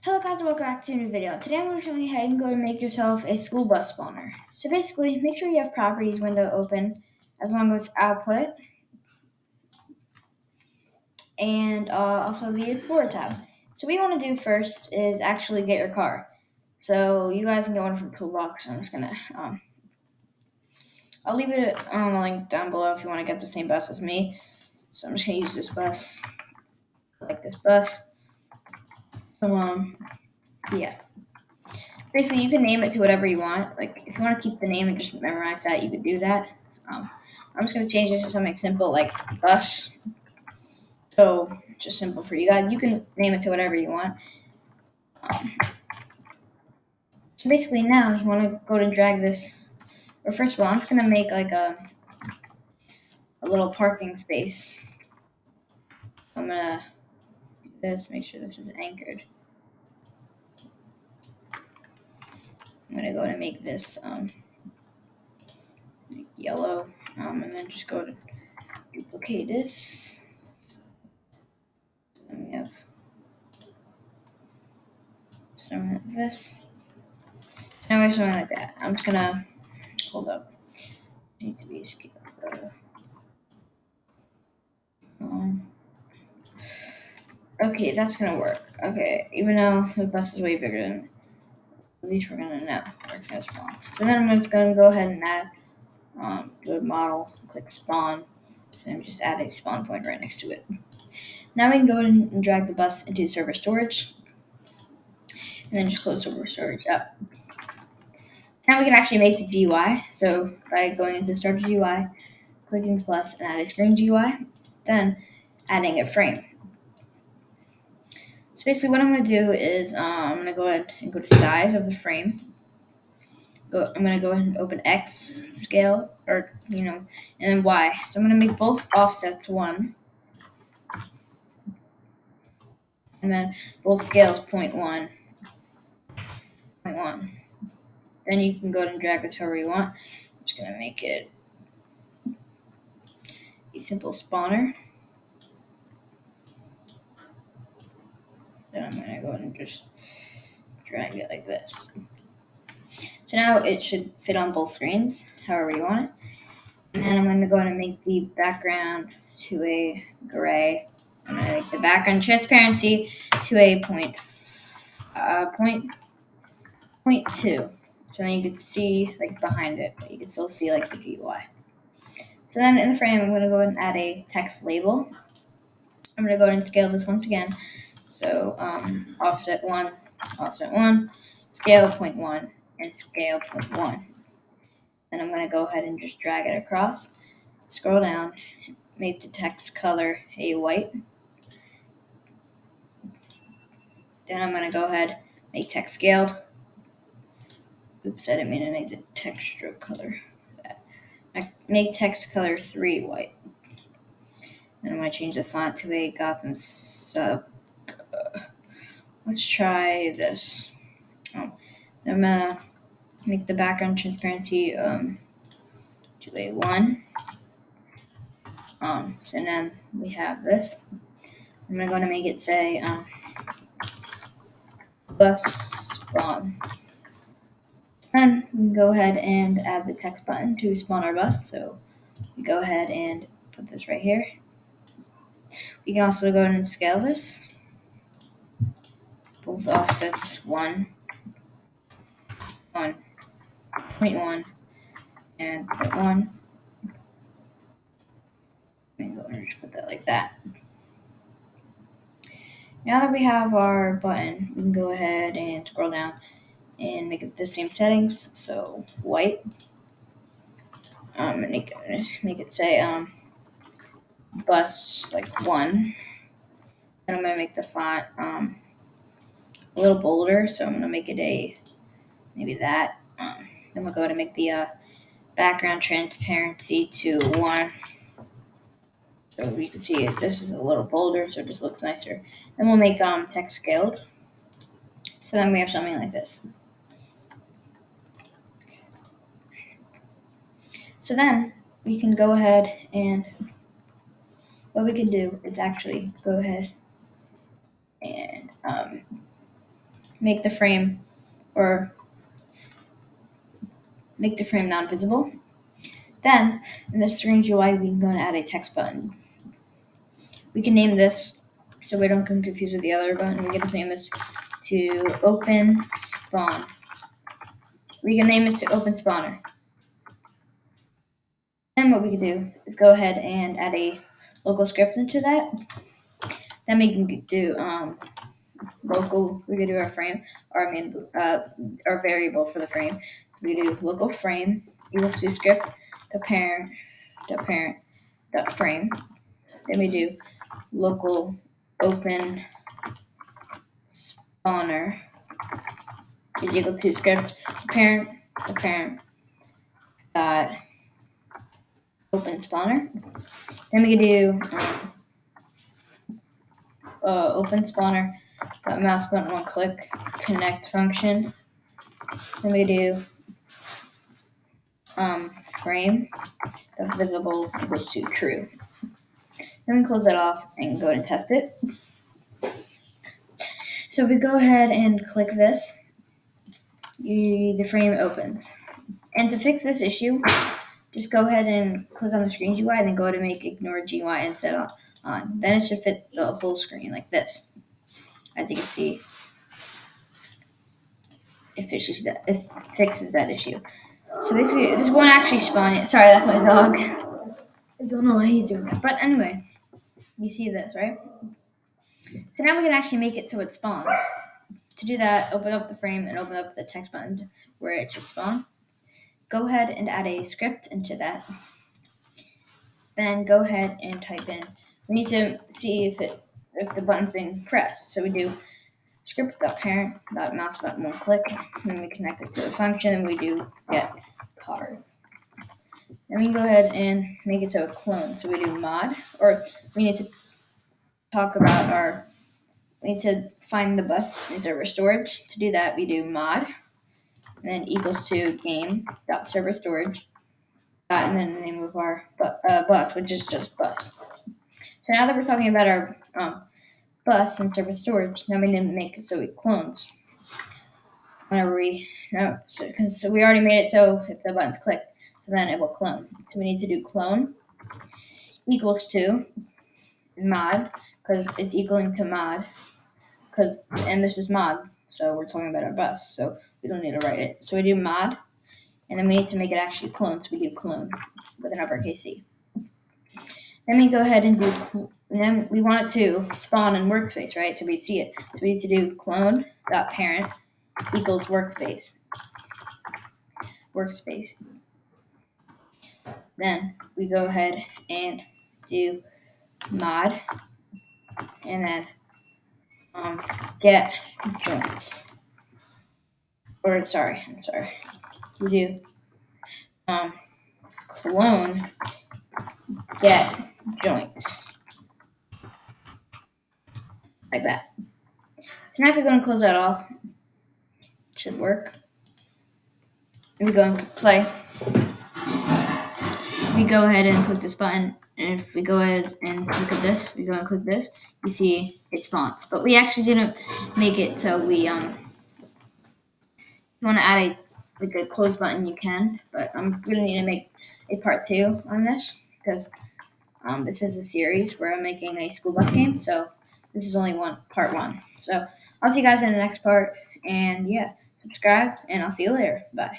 Hello guys, welcome back to a new video. Today I'm going to show you how you can go and make yourself a school bus spawner. So basically, make sure you have properties window open as long as output and also the Explorer tab. So what you want to do first is actually get your car. So you guys can get one from Toolbox. I'm just going to, I'll leave it a link down below if you want to get the same bus as me. So I'm just going to use this bus, like this bus. So yeah. Basically, you can name it to whatever you want. Like, if you want to keep the name and just memorize that, you could do that. I'm just going to change this to something simple like bus. So, just simple for you guys. You can name it to whatever you want. So, basically, now you want to go and drag this. Or, first of all, I'm just going to make like a little parking space. I'm going to do this, make sure this is anchored. I'm going to go and make this yellow. And then just go to duplicate this. And we have something like this. Now we have something like that. I'm just gonna hold up. Need to be scaled. Okay, that's gonna work. Okay, even though the bus is way bigger than, at least we're gonna know where it's gonna spawn. So then I'm just gonna go ahead and add, go to model, click spawn, and just add a spawn point right next to it. Now we can go ahead and drag the bus into server storage, and then just close server storage up. Now we can actually make the GUI. So by going into start GUI, clicking plus and add a screen GUI, then adding a frame. So basically what I'm going to do is I'm going to go ahead and go to size of the frame. I'm going to go ahead and open X scale, or, and then Y. So I'm going to make both offsets 1. And then both scales 0.1. Then you can go ahead and drag this however you want. I'm just going to make it a simple spawner. Then I'm going to go ahead and just drag it like this. So now it should fit on both screens, however you want it. And then I'm going to go ahead and make the background to a gray. I'm going to make the background transparency to a point 0.2. So then you can see like behind it, but you can still see like the GUI. So then in the frame, I'm going to go ahead and add a text label. I'm going to go ahead and scale this once again. So offset 1, scale 0.1, and scale 0.1. Then I'm going to go ahead and just drag it across. Scroll down, make the text color a white. Then I'm going to go ahead, make text scaled. Oops, I didn't mean to make the text stroke color that. Make text color 3 white. Then I'm going to change the font to a Gotham sub. Let's try this. Then I'm going to make the background transparency to a 1. So then we have this. I'm going to make it say bus spawn. Then we can go ahead and add the text button to spawn our bus. So we go ahead and put this right here. We can also go ahead and scale this. Both offsets 1, 0.1, and 0.1. We can go ahead and just put that like that. Now that we have our button, we can go ahead and scroll down and make it the same settings. So white. Make it say bus like 1. Then I'm gonna make the font a little bolder, so I'm gonna make it maybe that. Then we'll go ahead and make the background transparency to 1. So you can see this is a little bolder, so it just looks nicer. Then we'll make text scaled. So then we have something like this. So then we can go ahead and what we can do is actually go ahead and make the frame or make the frame non-visible. Then in the screen GUI, we can go and add a text button. We can name this so we don't get confused with the other button. We can just name this to open spawn. We can name this to open spawner. Then what we can do is go ahead and add a local script into that. Then we can do local. We can do our frame, or our variable for the frame. So we do local frame equals to script the parent dot frame. Then we do local open spawner is equal to script the parent dot open spawner. Then we can do open spawner dot mouse button one click connect function. Then we do frame dot visible equals to true. Then we close that off and go and test it. So we go ahead and click this. The frame opens. And to fix this issue, just go ahead and click on the screen GUI and then go to make ignore GUI and set on. Then it should fit the whole screen like this. As you can see, it fixes that issue. So basically, this won't actually spawn yet. Sorry, that's my dog. I don't know why he's doing that. But anyway, you see this, right? So now we can actually make it so it spawns. To do that, open up the frame and open up the text button where it should spawn. Go ahead and add a script into that. Then go ahead and type in. We need to see if the button's being pressed. So we do script.parent.mouse button one click. Then we connect it to the function and we do get card. Then we go ahead and make it so it clones. So we do mod, or we need to talk about we need to find the bus in server storage. To do that, we do mod, and then equals to game.server storage, and then the name of our bus, which is just bus. So now that we're talking about our bus and server storage, now we need to make it so it clones. Because we already made it so if the button's clicked, so then it will clone. So we need to do clone equals to mod, because it's equaling to mod, and this is mod, so we're talking about our bus, so we don't need to write it. So we do mod, and then we need to make it actually clone, so we do clone with an uppercase C. Then we go ahead and and then we want it to spawn in workspace, right? So we see it. So we need to do clone.parent equals workspace. Then we go ahead and do mod, and then get joints. I'm sorry. We do clone get joints. Like that. So now if we're going to close that off, it should work. We go and play. We go ahead and click this button, and if we go ahead and look at this, we go and click this, you see it spawns. But we actually didn't make it so we if you want to add a close button, you can. But I'm going to need to make a part 2 on this because this is a series where I'm making a school bus game. So this is only part 1. So I'll see you guys in the next part. And yeah, subscribe, and I'll see you later. Bye.